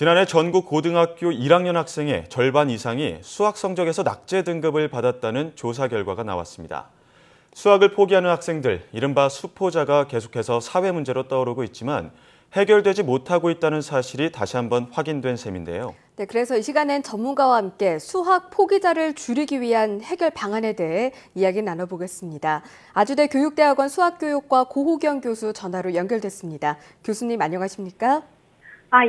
지난해 전국 고등학교 1학년 학생의 절반 이상이 수학 성적에서 낙제 등급을 받았다는 조사 결과가 나왔습니다. 수학을 포기하는 학생들, 이른바 수포자가 계속해서 사회 문제로 떠오르고 있지만 해결되지 못하고 있다는 사실이 다시 한번 확인된 셈인데요. 네, 그래서 이 시간엔 전문가와 함께 수학 포기자를 줄이기 위한 해결 방안에 대해 이야기 나눠보겠습니다. 아주대 교육대학원 수학교육과 고호경 교수 전화로 연결됐습니다. 교수님 안녕하십니까?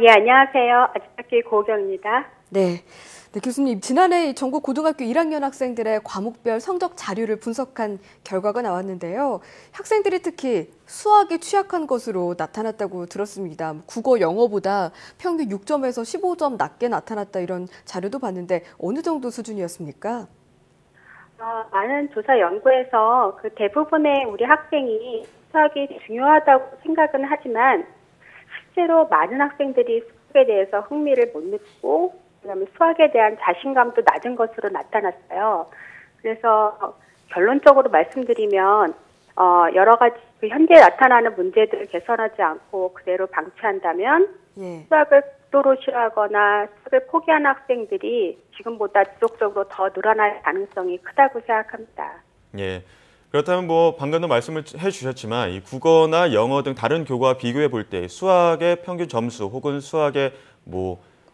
예, 안녕하세요. 아주대 고호경입니다. 네. 네, 교수님, 지난해 전국 고등학교 1학년 학생들의 과목별 성적 자료를 분석한 결과가 나왔는데요. 학생들이 특히 수학에 취약한 것으로 나타났다고 들었습니다. 국어, 영어보다 평균 6점에서 15점 낮게 나타났다 이런 자료도 봤는데 어느 정도 수준이었습니까? 많은 조사 연구에서 그 대부분의 우리 학생이 수학이 중요하다고 생각은 하지만 실제로 많은 학생들이 수학에 대해서 흥미를 못 느끼고 그다음에 수학에 대한 자신감도 낮은 것으로 나타났어요. 그래서 결론적으로 말씀드리면 여러 가지 그 현재 나타나는 문제들을 개선하지 않고 그대로 방치한다면 수학을 극도로 싫어하거나 수학을 포기하는 학생들이 지금보다 지속적으로 더 늘어날 가능성이 크다고 생각합니다. 예. 그렇다면 방금도 말씀을 해주셨지만 이 국어나 영어 등 다른 교과와 비교해 볼 때 수학의 평균 점수 혹은 수학의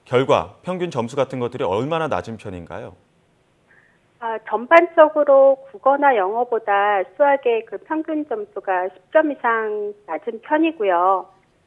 결과, 평균 점수 같은 것들이 얼마나 낮은 편인가요? 전반적으로 국어나 영어보다 수학의 그 평균 점수가 10점 이상 낮은 편이고요.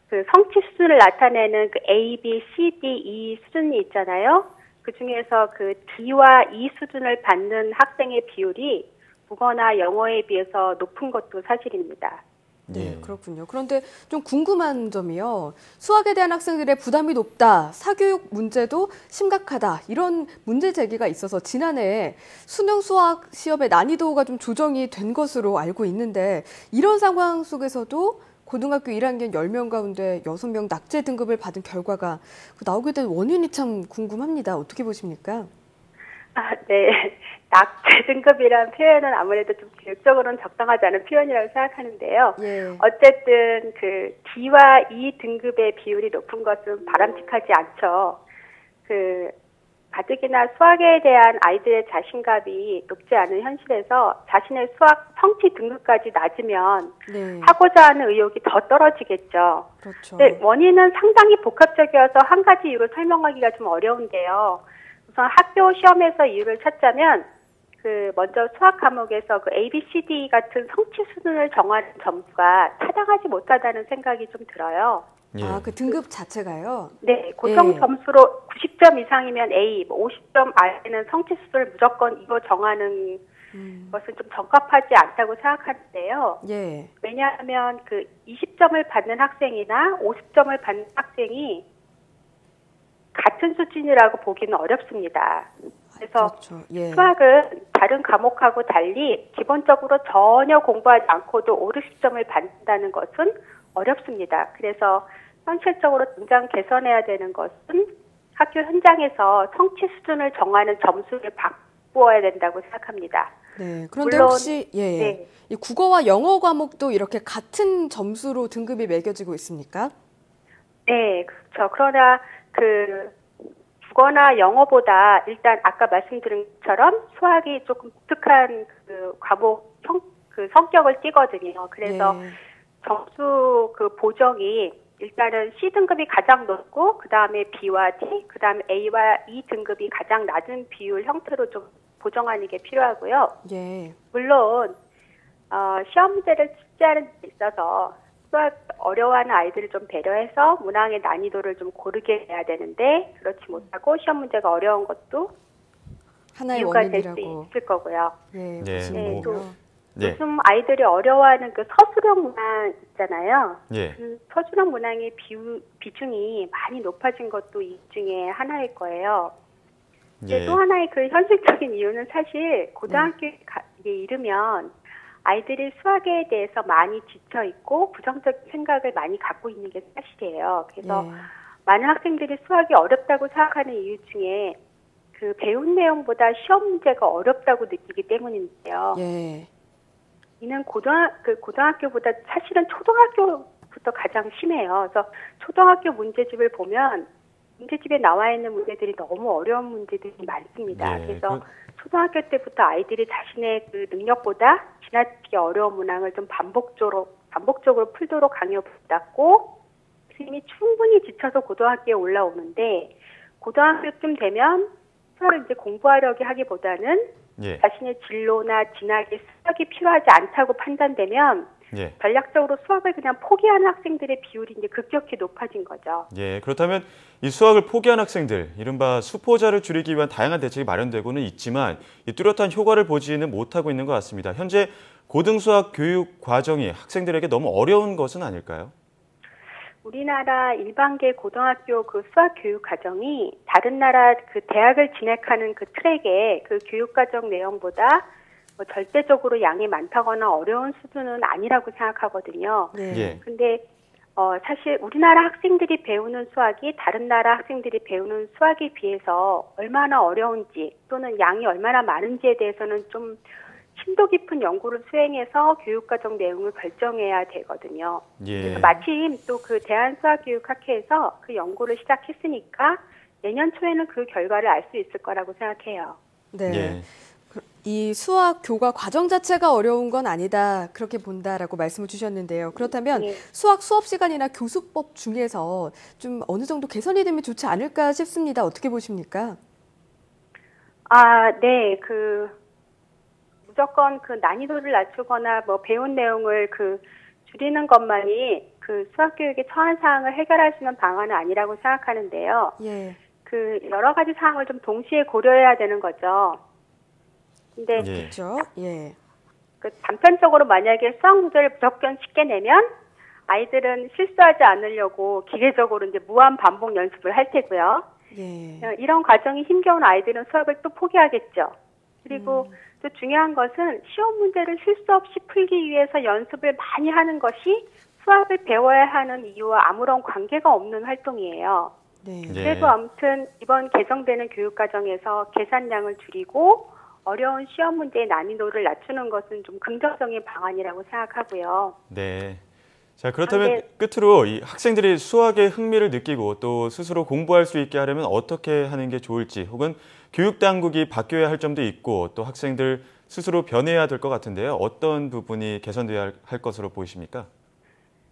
그 성취 수준을 나타내는 그 A, B, C, D, E 수준이 있잖아요. 그 중에서 그 D와 E 수준을 받는 학생의 비율이 국어나 영어에 비해서 높은 것도 사실입니다. 네, 그렇군요. 그런데 좀 궁금한 점이요. 수학에 대한 학생들의 부담이 높다, 사교육 문제도 심각하다, 이런 문제 제기가 있어서 지난해 수능 수학 시험의 난이도가 좀 조정이 된 것으로 알고 있는데 이런 상황 속에서도 고등학교 1학년 10명 가운데 6명 낙제 등급을 받은 결과가 나오게 된 원인이 참 궁금합니다. 어떻게 보십니까? 네. 낙제 등급이란 표현은 아무래도 좀 교육적으로는 적당하지 않은 표현이라고 생각하는데요. 어쨌든 그 D와 E 등급의 비율이 높은 것은 바람직하지 않죠. 가뜩이나 수학에 대한 아이들의 자신감이 높지 않은 현실에서 자신의 수학 성취 등급까지 낮으면 하고자 하는 의욕이 더 떨어지겠죠. 그렇죠. 네, 원인은 상당히 복합적이어서 한 가지 이유로 설명하기가 좀 어려운데요. 우선 학교 시험에서 이유를 찾자면 먼저 수학 과목에서 A, B, C, D 같은 성취 수준을 정하는 점수가 타당하지 못하다는 생각이 좀 들어요. 그 등급 자체가요? 네, 고정 점수로 90점 이상이면 A, 50점 아래는 성취 수준을 무조건 이거 정하는 것은 좀 적합하지 않다고 생각하는데요. 왜냐하면 20점을 받는 학생이나 50점을 받는 학생이 같은 수준이라고 보기는 어렵습니다. 그래서 수학은 다른 과목하고 달리 기본적으로 전혀 공부하지 않고도 5, 60점을 받는다는 것은 어렵습니다. 그래서 현실적으로 당장 개선해야 되는 것은 학교 현장에서 성취 수준을 정하는 점수를 바꾸어야 된다고 생각합니다. 네, 그런데 물론, 혹시 이 국어와 영어 과목도 이렇게 같은 점수로 등급이 매겨지고 있습니까? 네, 그렇죠. 그러나 국어나 영어보다 일단 아까 말씀드린 것처럼 수학이 조금 독특한 과목 성격을 띠거든요. 그래서 점수 보정이 일단은 C 등급이 가장 높고 그 다음에 B와 D, 그 다음에 A와 E 등급이 가장 낮은 비율 형태로 좀 보정하는 게 필요하고요. 물론 시험 문제를 출제하는 데 있어서 수학 어려워하는 아이들을 좀 배려해서 문항의 난이도를 좀 고르게 해야 되는데 그렇지 못하고 시험 문제가 어려운 것도 하나의 이유가 될 수 있을 거고요. 요즘 아이들이 어려워하는 서술형 문항 있잖아요. 그 서술형 문항의 비중이 많이 높아진 것도 이 중에 하나일 거예요. 또 하나의 현실적인 이유는 사실 고등학교에 이르면 아이들이 수학에 대해서 많이 지쳐 있고 부정적 생각을 많이 갖고 있는 게 사실이에요. 그래서 많은 학생들이 수학이 어렵다고 생각하는 이유 중에 배운 내용보다 시험 문제가 어렵다고 느끼기 때문인데요. 이는 고등학교보다 사실은 초등학교부터 가장 심해요. 그래서 초등학교 문제집을 보면 문제집에 나와 있는 문제들이 너무 어려운 문제들이 많습니다. 예, 그래서 초등학교 때부터 아이들이 자신의 그 능력보다 지나치게 어려운 문항을 좀 반복적으로 풀도록 강요를 받았고, 선생님이 충분히 지쳐서 고등학교에 올라오는데, 고등학교쯤 되면 수학을 이제 공부하려고 하기보다는 예. 자신의 진로나 진학에 수학이 필요하지 않다고 판단되면 예. 전략적으로 수학을 그냥 포기하는 학생들의 비율이 이제 급격히 높아진 거죠. 예, 그렇다면 이 수학을 포기한 학생들, 이른바 수포자를 줄이기 위한 다양한 대책이 마련되고는 있지만 이 뚜렷한 효과를 보지는 못하고 있는 것 같습니다. 현재 고등수학 교육 과정이 학생들에게 너무 어려운 것은 아닐까요? 우리나라 일반계 고등학교 그 수학 교육 과정이 다른 나라 그 대학을 진학하는 그 트랙의 그 교육 과정 내용보다 뭐 절대적으로 양이 많다거나 어려운 수준은 아니라고 생각하거든요. 예. 근데 사실 우리나라 학생들이 배우는 수학이 다른 나라 학생들이 배우는 수학에 비해서 얼마나 어려운지 또는 양이 얼마나 많은지에 대해서는 좀 심도 깊은 연구를 수행해서 교육과정 내용을 결정해야 되거든요. 예. 그래서 마침 또 그 대한수학교육학회에서 그 연구를 시작했으니까 내년 초에는 그 결과를 알 수 있을 거라고 생각해요. 네. 예. 이 수학 교과 과정 자체가 어려운 건 아니다, 그렇게 본다라고 말씀을 주셨는데요. 그렇다면 예. 수학 수업 시간이나 교수법 중에서 좀 어느 정도 개선이 되면 좋지 않을까 싶습니다. 어떻게 보십니까? 네. 무조건 그 난이도를 낮추거나 뭐 배운 내용을 줄이는 것만이 그 수학 교육의 처한 사항을 해결할 수 있는 방안은 아니라고 생각하는데요. 예. 여러 가지 사항을 좀 동시에 고려해야 되는 거죠. 근데 예. 그렇죠. 예. 단편적으로 만약에 수학 문제를 무조건 쉽게 내면 아이들은 실수하지 않으려고 기계적으로 이제 무한 반복 연습을 할 테고요. 예. 이런 과정이 힘겨운 아이들은 수학을 또 포기하겠죠. 그리고 또 중요한 것은 시험 문제를 실수 없이 풀기 위해서 연습을 많이 하는 것이 수학을 배워야 하는 이유와 아무런 관계가 없는 활동이에요. 네. 예. 그래도 아무튼 이번 개정되는 교육과정에서 계산량을 줄이고 어려운 시험 문제의 난이도를 낮추는 것은 좀 긍정적인 방안이라고 생각하고요. 네. 자, 그렇다면 끝으로 이 학생들이 수학에 흥미를 느끼고 또 스스로 공부할 수 있게 하려면 어떻게 하는 게 좋을지, 혹은 교육 당국이 바뀌어야 할 점도 있고 또 학생들 스스로 변해야 될 것 같은데요. 어떤 부분이 개선돼야 할 것으로 보이십니까?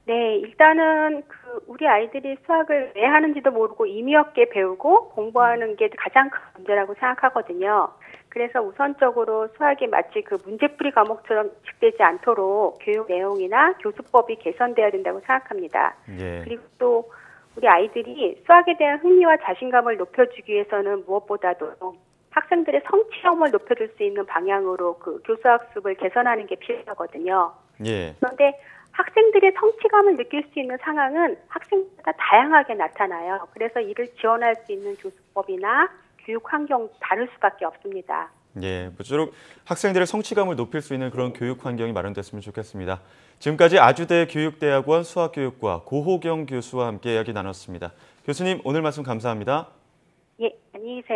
네, 일단은 우리 아이들이 수학을 왜 하는지도 모르고 의미 없게 배우고 공부하는 게 가장 큰 문제라고 생각하거든요. 그래서 우선적으로 수학이 마치 문제풀이 과목처럼 인식되지 않도록 교육 내용이나 교수법이 개선돼야 된다고 생각합니다. 예. 그리고 또 우리 아이들이 수학에 대한 흥미와 자신감을 높여주기 위해서는 무엇보다도 학생들의 성취감을 높여줄 수 있는 방향으로 교수학습을 개선하는 게 필요하거든요. 예. 그런데 학생들의 성취감을 느낄 수 있는 상황은 학생마다 다양하게 나타나요. 그래서 이를 지원할 수 있는 교수법이나 교육 환경 다를 수밖에 없습니다. 예, 모쪼록 학생들의 성취감을 높일 수 있는 그런 교육 환경이 마련됐으면 좋겠습니다. 지금까지 아주대 교육대학원 수학교육과 고호경 교수와 함께 이야기 나눴습니다. 교수님, 오늘 말씀 감사합니다. 예, 안녕히 계세요.